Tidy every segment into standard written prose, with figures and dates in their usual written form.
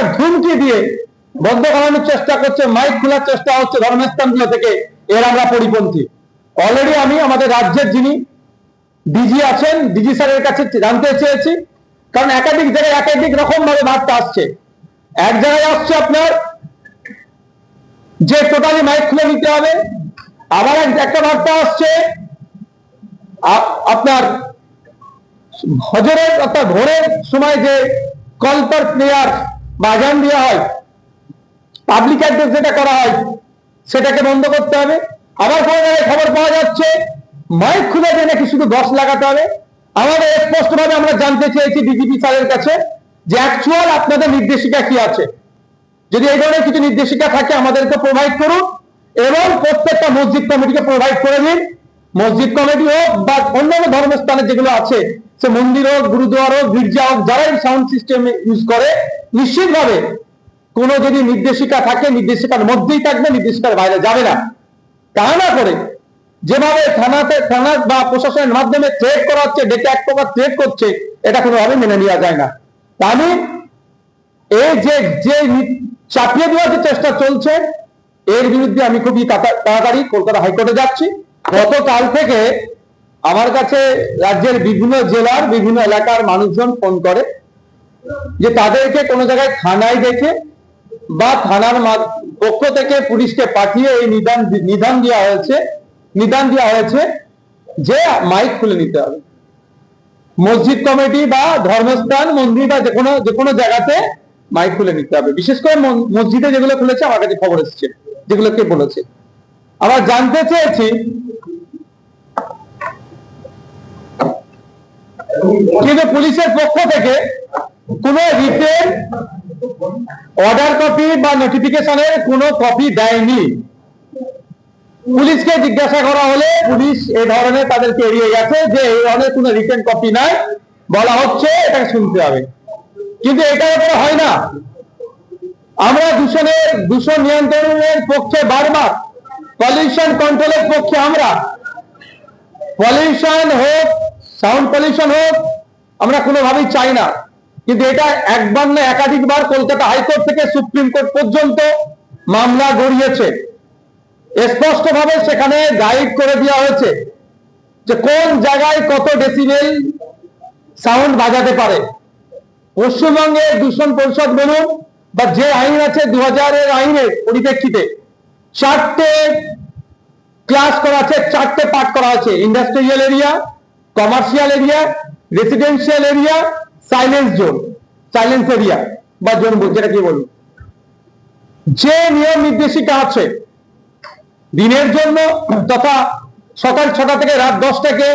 প্রকার ধুমকি দিয়ে বন্ধ করানোর চেষ্টা করছে, মাইক খোলার চেষ্টা হচ্ছে ধর্মস্থানগুলো থেকে, এর আমরা পরিপন্থী। অলরেডি আমি আমাদের রাজ্যের যিনি ডিজি আছেন, ডিজি স্যারের কাছে জানতে চেয়েছি, কারণ একাধিক জায়গায় একাধিক রকম ভাবে বার্তা আসছে। এক জায়গায় আসছে আপনার যে টোটালি মাইক খুলে নিতে হবে, আবার একটা বার্তা আসছে আপনার হজরের অর্থাৎ ভোরের সময় যে কল ফর প্রেয়ার বা আজান দেওয়া হয়, পাবলিক অ্যাড্রেস যেটা করা হয়, সেটাকে বন্ধ করতে হবে। আবার কোনো জায়গায় খবর পাওয়া যাচ্ছে মাইক খুলে দিয়ে নাকি শুধু 10 লাগাতে হবে। আমাদের স্পষ্টভাবে আমরা জানতে চেয়েছি ডিজিপি স্যারের কাছে যে অ্যাকচুয়াল আপনাদের নির্দেশিকা কি আছে। যদি এই ধরনের কিছু নির্দেশিকা থাকে আমাদেরকে প্রোভাইড করুন, এবং প্রত্যেকটা মসজিদ কমিটিকে প্রোভাইড করে দিন। মসজিদ কমিটি হোক বা অন্যান্য ধর্মস্থানে যেগুলো আছে, সে মন্দির হোক, গুরুদুয়ার হোক, গির্জা হোক, যারাই সাউন্ড সিস্টেম ইউজ করে, নিশ্চিতভাবে কোনো যদি নির্দেশিকা থাকে নির্দেশিকার মধ্যেই থাকবে, নির্দেশিকার বাইরে যাবে না। তা না করে যেভাবে থানা বা প্রশাসনের মাধ্যমে থ্রেট করা হচ্ছে, ডেকে এক প্রকার থ্রেট করছে, এটা কোনোভাবে মেনে নেওয়া যায় না। তা আমি এই যে চাপিয়ে দেওয়ার যে চেষ্টা চলছে, এর বিরুদ্ধে আমি খুবই তাড়াতাড়ি কলকাতা হাইকোর্টে যাচ্ছি। গতকাল থেকে আমার কাছে রাজ্যের বিভিন্ন জেলার বিভিন্ন এলাকার মানুষজন ফোন করে যে তাদেরকে কোনো জায়গায় থানায় দেখে বা থানার পক্ষ থেকে পুলিশকে পাঠিয়ে এই নিদান দেওয়া হয়েছে যে মাইক খুলে নিতে হবে। মসজিদ কমিটি বা ধর্মস্থান, মন্দির বা যে কোনো জায়গাতে মাইক খুলে নিতে হবে। বিশেষ করে মসজিদে যেগুলো খুলেছে আমার কাছে খবর এসেছে, যেগুলো কে বলেছে। আবার জানতে চেয়েছি কিন্তু পুলিশের পক্ষ থেকে কোনো রিটেন অর্ডার কপি বা নোটিফিকেশনের কোনো কপি দেয়নি। পুলিশকে জিজ্ঞাসা করা হলে পুলিশ এই ধরনের তাদেরকে এড়িয়ে গেছে যে এই ধরনের কোনো রিটেন কপি নাই, বলা হচ্ছে এটাকে শুনতে হবে। কিন্তু এটা ব্যাপারে হয় না। আমরা দূষণ নিয়ন্ত্রণের পক্ষে বারবার, পলিউশন কন্ট্রোলের পক্ষে আমরা, পলিউশন হোক, সাউন্ড পলিউশন হোক, আমরা কোনোভাবেই চাই না। কিন্তু এটা একবার না একাধিকবার কলকাতা হাইকোর্ট থেকে সুপ্রিম কোর্ট পর্যন্ত মামলা গড়িয়েছে। স্পষ্টভাবে সেখানে গাইড করে দেওয়া হয়েছে যে কোন জায়গায় কত ডেসিবেল সাউন্ড বাজাতে পারে। পশ্চিমবঙ্গের দূষণ পরিষদ বলুন বা যে আইন আছে 2000-এর আইনের পরিপ্রেক্ষিতে 4টে ক্লাস করা আছে, 4টে পার্ট করা আছে: industrial area, commercial area, residential area, silence area বা জোন, যেটা কি বলুন। যে নিয়ম নির্দেশিকা আছে দিনের জন্য তথা সকাল 6টা থেকে রাত 10টাকে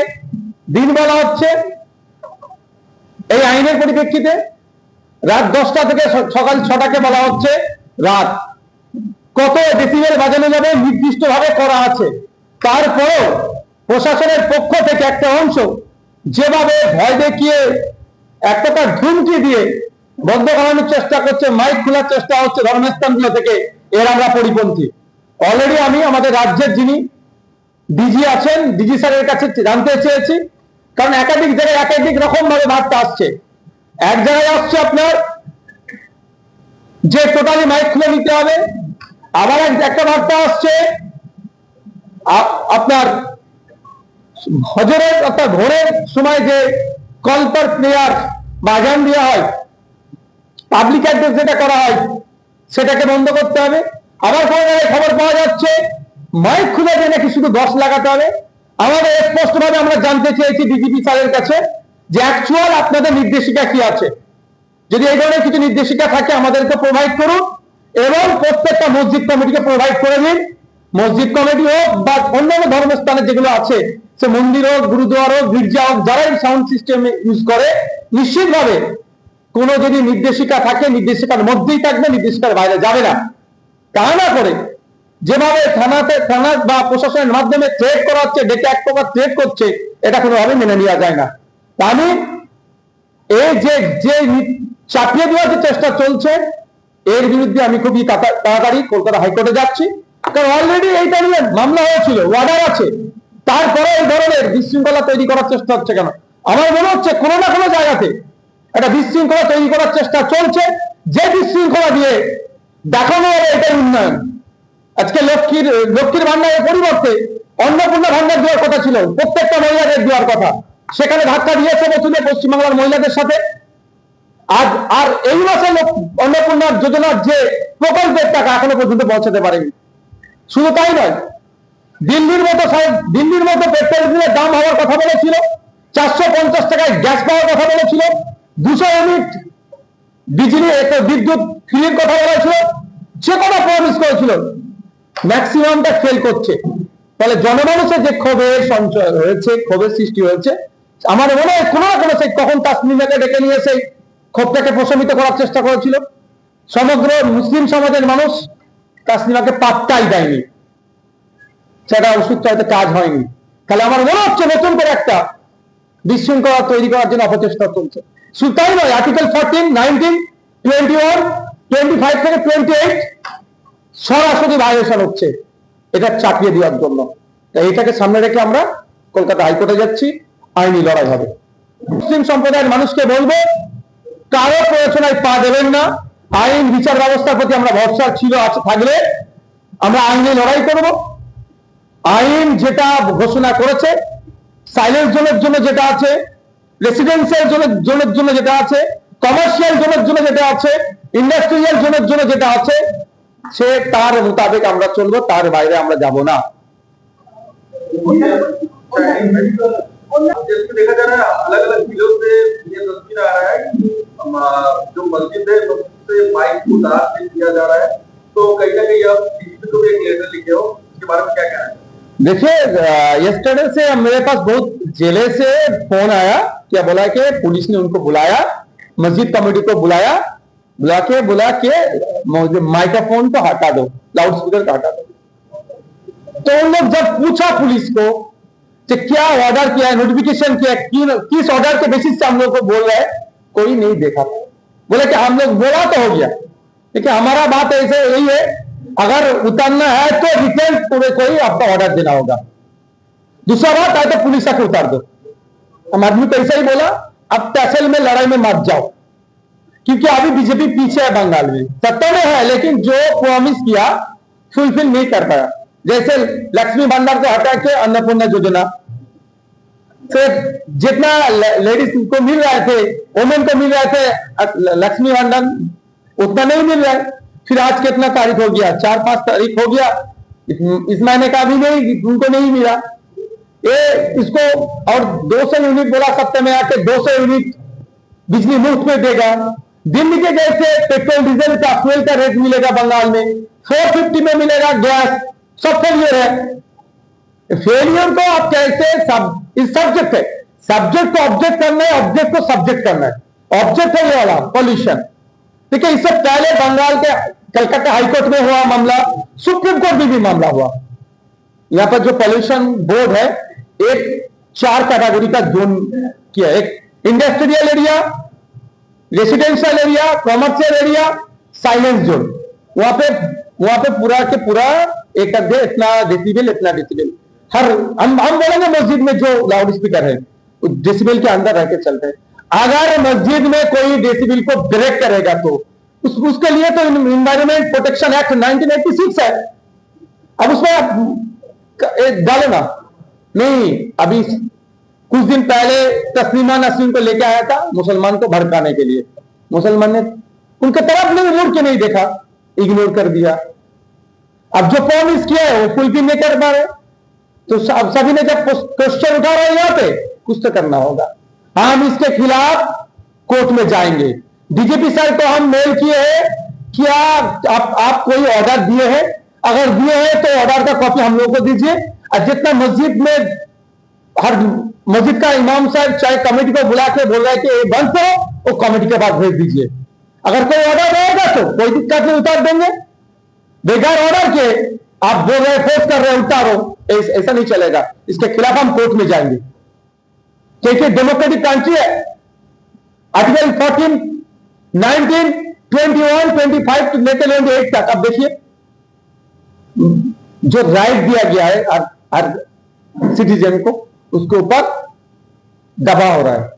দিন বলা হচ্ছে এই আইনের পরিপ্রেক্ষিতে, রাত 10টা থেকে সকাল 6টাকে বলা হচ্ছে রাত। কত ডেসিবেল বাজানো যাবে নির্দিষ্টভাবে করা আছে। তারপরেও প্রশাসনের পক্ষ থেকে একটা অংশ যেভাবে ভয় দেখিয়ে এক প্রকার ধুমকি দিয়ে বন্ধ করানোর চেষ্টা করছে, মাইক খোলার চেষ্টা হচ্ছে ধর্মস্থানগুলো থেকে, এর আমরা পরিপন্থী। অলরেডি আমি আমাদের রাজ্যের যিনি ডিজি আছেন, ডিজি স্যারের কাছে জানতে চেয়েছি, কারণ একাধিক জায়গায় একাধিক রকম ভাবে বার্তা আসছে। এক জায়গায় আসছে আপনার যে টোটালি মাইক খুলে নিতে হবে, আবার একটা বার্তা আসছে আপনার হজরের অর্থাৎ ভোরের সময় যে কল ফর প্রেয়ার বা আজান দেওয়া হয়, পাবলিক অ্যাড্রেস যেটা করা হয়, সেটাকে বন্ধ করতে হবে। আবার কোনো জায়গায় খবর পাওয়া যাচ্ছে মাইক খুলে দিয়ে নাকি শুধু 10 লাগাতে হবে। আমাদের স্পষ্টভাবে আমরা জানতে চেয়েছি ডিজিপি স্যারের কাছে যে অ্যাকচুয়াল আপনাদের নির্দেশিকা কি আছে। যদি এই ধরনের কিছু নির্দেশিকা থাকে আমাদেরকে প্রোভাইড করুন, এবং প্রত্যেকটা মসজিদ কমিটিকে প্রোভাইড করে দিন। মসজিদ কমিটি হোক বা অন্যান্য ধর্মস্থানে যেগুলো আছে, সে মন্দির হোক, গুরুদুয়ার হোক, গির্জা হোক, যারাই সাউন্ড সিস্টেম ইউজ করে, নিশ্চিতভাবে কোনো যদি নির্দেশিকা থাকে নির্দেশিকার মধ্যেই থাকবে, নির্দেশিকার বাইরে যাবে না। তা না করে যেভাবে থানা বা প্রশাসনের মাধ্যমে থ্রেট করা হচ্ছে, ডেকে এক প্রকার থ্রেট করছে, এটা কোনোভাবে মেনে নেওয়া যায় না। তা আমি এই যে চাপিয়ে দেওয়ার যে চেষ্টা চলছে, এর বিরুদ্ধে আমি খুবই তাড়াতাড়ি কলকাতা হাইকোর্টে যাচ্ছি। কারণ অলরেডি এইটা নিয়ে মামলা হয়েছিল, অর্ডার আছে, তারপরে এই ধরনের বিশৃঙ্খলা তৈরি করার চেষ্টা হচ্ছে কেন? আমার মনে হচ্ছে কোনো না কোনো জায়গাতে একটা বিশৃঙ্খলা তৈরি করার চেষ্টা চলছে, যে বিশৃঙ্খলা দিয়ে দেখানো হবে এটাই উন্নয়ন। আজকে লক্ষ্মীর ভান্ডারের পরিবর্তে অন্নপূর্ণা ভান্ডার দেওয়ার কথা ছিল, প্রত্যেকটা মহিলাদের দেওয়ার কথা, সেখানে ধাক্কা দিয়েছে বছরে পশ্চিমবাংলার মহিলাদের সাথে। আজ আর এই মাসে অন্নপূর্ণা যোজনার যে প্রকল্পের টাকা এখনো পর্যন্ত পৌঁছাতে পারেনি। শুধু তাই নয়, দিল্লির মতো পেট্রোল ডিজেলের দাম হওয়ার কথা বলেছিল, 450 টাকায় গ্যাস পাওয়ার কথা বলেছিল, 200 ইউনিট বিদ্যুৎ ফ্রির কথা বলেছিল, যে কোনো প্রমিস করেছিল, ম্যাক্সিমামটা ফেল করছে। তাহলে জনমানুষের যে ক্ষোভের সঞ্চয় হয়েছে, ক্ষোভের সৃষ্টি হয়েছে, আমার মনে হয় কোনো না কোনো সেই কখন তাসনিমাকে ডেকে নিয়ে সেই ক্ষোভটাকে প্রশমিত করার চেষ্টা করেছিল। সমগ্র মুসলিম সমাজের মানুষ তাসনিমাকে পাত্তাই দেয়নি, সেটা ওষুধটা হয়তো কাজ হয়নি। তাহলে আমার মনে হচ্ছে নতুন করে একটা বিশৃঙ্খলা তৈরি করার জন্য অপচেষ্টা চলছে। শুধু তাই নয়, আর্টিকেল 14, 19, 21, 25 থেকে 28 সরাসরি ভায়োলেশন হচ্ছে এটা চাপিয়ে দেওয়ার জন্য। তাই এটাকে সামনে রেখে আমরা কলকাতা হাইকোর্টে যাচ্ছি, আইনি লড়াই হবে। মুসলিম সম্প্রদায়ের মানুষকে বলবো, কারো প্ররোচনায় পা দেবেন না। আইন বিচার ব্যবস্থার প্রতি আমরা ভরসা ছিল আছে থাকলে আমরা আইনি লড়াই করব। আইন যেটা ঘোষণা করেছে, সাইলেন্স জোনের জন্য যেটা আছে, রেসিডেন্সিয়াল জোনের জন্য যেটা আছে, কমার্শিয়াল জোনের জন্য যেটা আছে, ইন্ডাস্ট্রিয়াল জোনের জন্য যেটা আছে, সে তার মোতাবেক আমরা চলবো, তার বাইরে আমরা যাব না। देखा जा रहा है अलग अलग जिलों से ये तस्वीर आ रहा है जो मस्जिद है मस्जिद से माइक को दार से किया जा रहा है, तो कहीं ना कहीं आप डीजीपी को भी एक लेटर लिखे हो, इसके बारे में क्या कहना है? देखिए, यस्टरडे से मेरे पास बहुत जिले से फोन आया, क्या बोला कि पुलिस ने उनको बुलाया, मस्जिद कमेटी को बुला के माइक्रोफोन को हटा दो, लाउड स्पीकर को हटा दो। तो उन लोग जब पूछा पुलिस को कि क्या ऑर्डर किया है, नोटिफिकेशन किया है, किस ऑर्डर के बेसिस से हम लोग को बोल रहे हैं, कोई नहीं देखा। बोले कि हम लोग बोला तो हो गया, लेकिन हमारा बात ऐसे यही है, अगर उतारना है तो रिटेल पूरे कोई आपका ऑर्डर देना होगा। दूसरा बात है तो पुलिस आके उतार दो। हम आदमी को ऐसा ही बोला, अब तहसील में लड़ाई में मत जाओ, क्योंकि अभी बीजेपी पीछे है, बंगाल में सत्ता में है, लेकिन जो प्रॉमिस किया फुलफिल नहीं कर पाया। जैसे लक्ष्मी भंडार को हटा के अन्नपूर्णा योजना से जितना लेडीज को मिल रहे थे, वुमेन को मिल रहे थे लक्ष्मी भंडार, उतना नहीं मिल रहा है। फिर आज कितना तारीख हो गया, 4-5 तारीख हो गया, इस महीने का भी नहीं, उनको नहीं मिला। ये इसको और 200 यूनिट बोला सत्ता में आके 200 यूनिट बिजली मुफ्त में देगा। दिल्ली के जैसे पेट्रोल डीजल का फ्यूल का रेट मिलेगा बंगाल में, 450 में मिलेगा गैस, सब फेलियर है। फेलियर को आप कैसे इस सब्जेक्ट है, सब्जेक्ट को ऑब्जेक्ट करना है, ऑब्जेक्ट को सब्जेक्ट करना है। ऑब्जेक्ट है ये वाला पॉल्यूशन। ठीक है, इससे पहले बंगाल के कलकत्ता हाईकोर्ट में हुआ मामला, सुप्रीम कोर्ट में भी मामला हुआ। यहां पर जो पॉल्यूशन बोर्ड है, एक 4 कैटेगरी का जोन किया, एक industrial area, residential area, commercial area, silence zone. वहां पे पूरा के पूरा एक दे इतना डेसिबल, इतना डेसिबल। हम बोलेंगे मस्जिद में जो लाउड स्पीकर है डेसिबल के अंदर रह के चलते हैं। अगर मस्जिद में कोई डेसिबल को ब्रेक करेगा तो उसके लिए तो इन्वायरमेंट प्रोटेक्शन एक्ट 1986 है। अब उसमें आप डालो ना, नहीं। अभी कुछ दिन पहले तस्लीमा नसरीन को लेके आया था मुसलमान को भड़काने के लिए, मुसलमान ने उनके तरफ नहीं मुड़ के नहीं देखा, इग्नोर कर दिया। अब जो प्रॉमिस किया है वो फुलफिल नहीं कर पा रहे, तो अब सभी ने जब क्वेश्चन उठा रहे हैं यहाँ पे, कुछ तो करना होगा। हम इसके खिलाफ कोर्ट में जाएंगे। डीजीपी सर को हम मेल किए हैं, क्या आप कोई ऑर्डर दिए हैं? अगर दिए हैं तो ऑर्डर का कॉपी हम लोग को दीजिए। और जितना मस्जिद में हर मस्जिद का इमाम साहब चाहे कमेटी को बुला के बोल रहा है कि बंद करो, वो कमेटी के पास भेज दीजिए। अगर कोई ऑर्डर रहेगा तो कोई दिक्कत नहीं, उतार देंगे। बेकार ऑर्डर के आप बोल रहे फोर्स कर रहे उतारो, ऐसा नहीं चलेगा। इसके खिलाफ हम कोर्ट में जाएंगे, क्योंकि डेमोक्रेटिक कंट्री है। आर्टिकल 14, 19, 21, 25 लेकर 28 तक अब देखिए जो राइट दिया गया है हर सिटीजन को, उसके ऊपर दबाव हो रहा है।